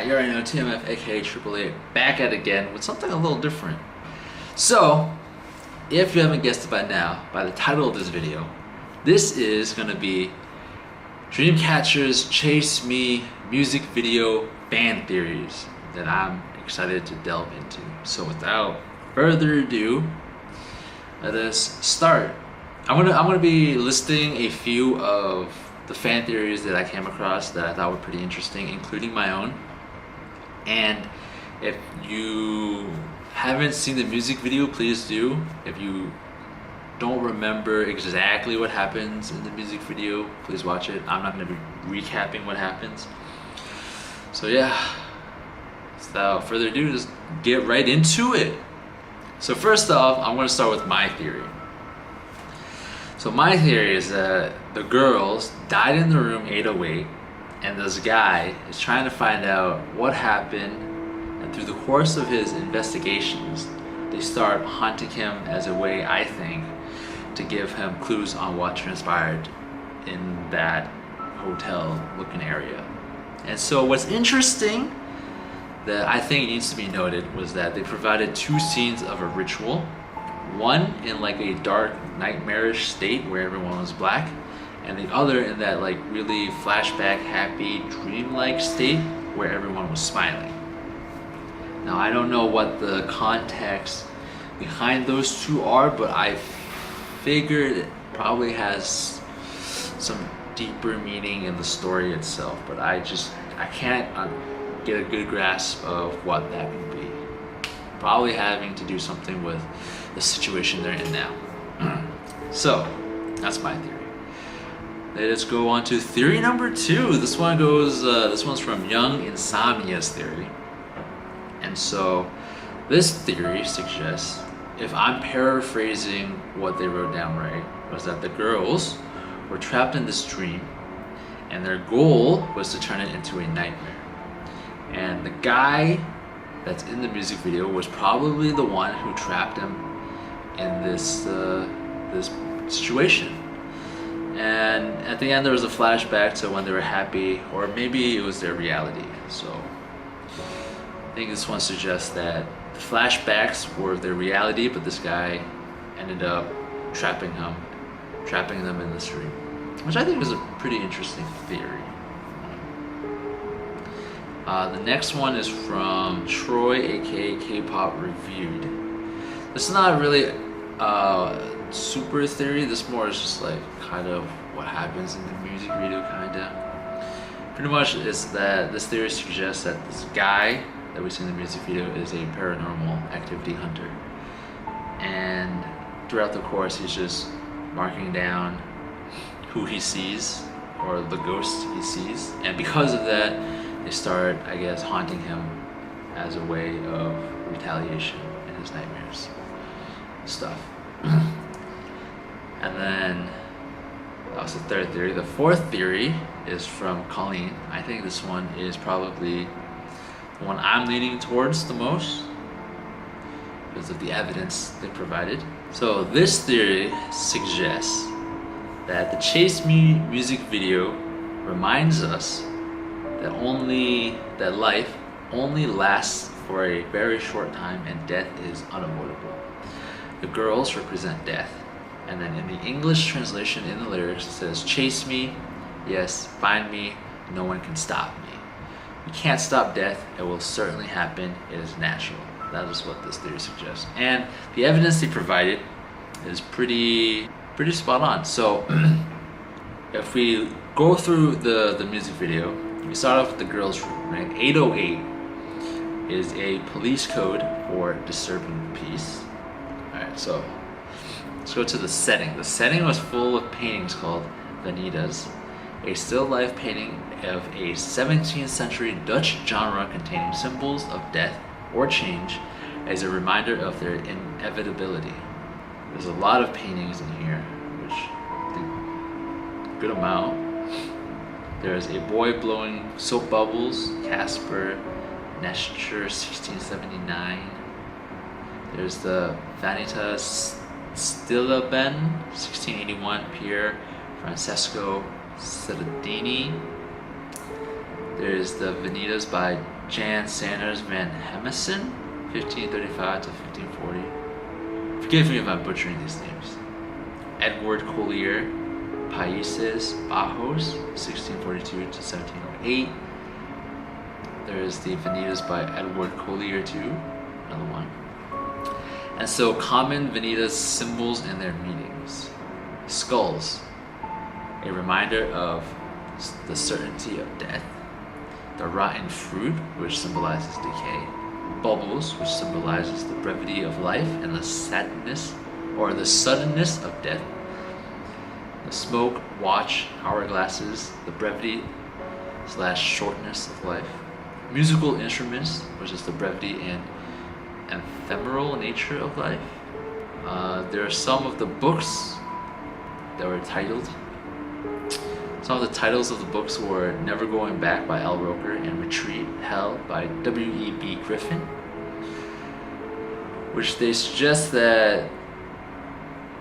You already know TMF, aka AAA, back at it again with something a little different. So, if you haven't guessed it by now, by the title of this video, this is going to be Dreamcatcher's Chase Me music video fan theories that I'm excited to delve into. So without further ado, let us start. I'm gonna be listing a few of the fan theories that I came across that I thought were pretty interesting, including my own. And if you haven't seen the music video, please do. If you don't remember exactly what happens in the music video, please watch it. I'm not going to be recapping what happens. So yeah, without further ado, just get right into it. So first off, I'm going to start with my theory. So my theory is that the girls died in the room 808, and this guy is trying to find out what happened, and through the course of his investigations, they start haunting him as a way, I think, to give him clues on what transpired in that hotel looking area. And so what's interesting that I think needs to be noted was that they provided two scenes of a ritual. One in like a dark, nightmarish state where everyone was black, and the other in that like really flashback, happy, dreamlike state where everyone was smiling. Now I don't know what the context behind those two are, but I figured it probably has some deeper meaning in the story itself, but I can't get a good grasp of what that could be. Probably having to do something with the situation they're in now. So that's my theory. Let's go on to theory number 2. This one's from Young Insomnia's theory. And so this theory suggests, if I'm paraphrasing what they wrote down right, was that the girls were trapped in this dream and their goal was to turn it into a nightmare. And the guy that's in the music video was probably the one who trapped them in this this situation. And at the end there was a flashback to when they were happy, or maybe it was their reality. So I think this one suggests that the flashbacks were their reality, but this guy ended up trapping them in this dream, which I think is a pretty interesting theory. The next one is from Troy, aka K-Pop Reviewed. This is not really super theory. This more is just like kind of what happens in the music video, kinda. Pretty much is that this theory suggests that this guy that we see in the music video is a paranormal activity hunter, and throughout the course he's just marking down who he sees or the ghost he sees, and because of that they start, I guess, haunting him as a way of retaliation in his nightmares stuff. And then that was the third theory. The fourth theory is from Colleen. I think this one is probably the one I'm leaning towards the most because of the evidence they provided. So this theory suggests that the Chase Me music video reminds us that life only lasts for a very short time and death is unavoidable. The girls represent death, and then in the English translation in the lyrics it says, "Chase me, yes, find me, no one can stop me. You can't stop death, it will certainly happen, it is natural." That is what this theory suggests, and the evidence they provided is pretty spot on. So if we go through the music video, we start off with the girls' room, right? 808 is a police code for disturbing the peace. Alright, so let's go to the setting. The setting was full of paintings called Vanitas, a still life painting of a 17th century Dutch genre containing symbols of death or change as a reminder of their inevitability. There's a lot of paintings in here, which I think a good amount. There's a boy blowing soap bubbles, Casper, Nestor 1679. There's the Vanitas Stillaben 1681, Pier Francesco Cerdini. There's the Vanitas by Jan Sanders van Hemesen, 1535 to 1540. Forgive me if I'm butchering these names. Edward Collier, Países Bajos, 1642 to 1708. There's the Vanitas by Edward Collier too, another one. And so common Vanitas symbols and their meanings. Skulls, a reminder of the certainty of death. The rotten fruit, which symbolizes decay. Bubbles, which symbolizes the brevity of life and the sadness or the suddenness of death. The smoke, watch, hourglasses, the brevity / shortness of life. Musical instruments, which is the brevity and ephemeral nature of life. There are some of the books that were titled. Some of the titles of the books were Never Going Back by L. Roker and Retreat Hell by W.E.B. Griffin, which they suggest that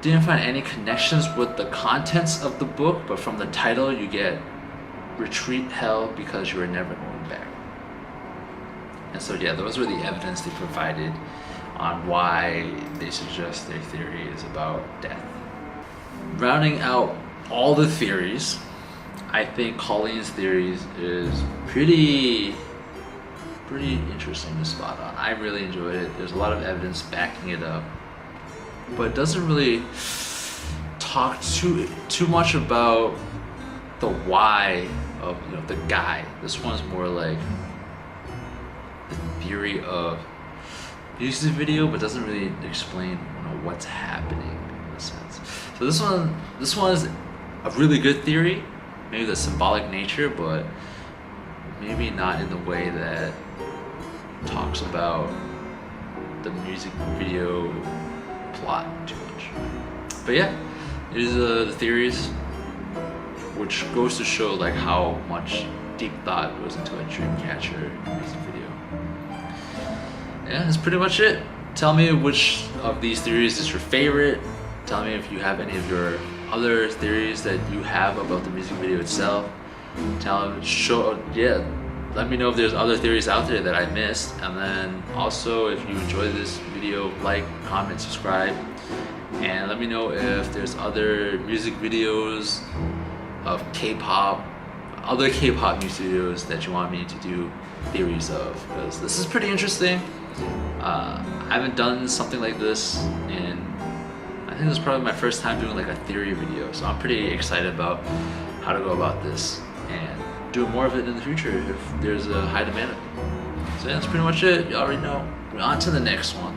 didn't find any connections with the contents of the book, but from the title you get Retreat Hell because you are never going back. And so yeah, those were the evidence they provided on why they suggest their theory is about death. Rounding out all the theories, I think Colleen's theories is pretty interesting and spot on. I really enjoyed it. There's a lot of evidence backing it up, but it doesn't really talk too much about the why of the guy. This one's more like the theory of music video, but doesn't really explain what's happening in a sense. So this one is a really good theory. Maybe the symbolic nature, but maybe not in the way that talks about the music video plot too much. But yeah, it is the theories, which goes to show like how much deep thought goes into a Dreamcatcher music video. Yeah, that's pretty much it. Tell me which of these theories is your favorite. Tell me if you have any of your other theories that you have about the music video itself. Let me know if there's other theories out there that I missed. And then also, if you enjoyed this video, like, comment, subscribe, and let me know if there's other music videos of K-pop, other K-pop music videos that you want me to do theories of, because this is pretty interesting. I haven't done something like this in, I think this is probably my first time doing like a theory video, so I'm pretty excited about how to go about this and do more of it in the future if there's a high demand of it. So yeah, that's pretty much it. You already know. We're on to the next one.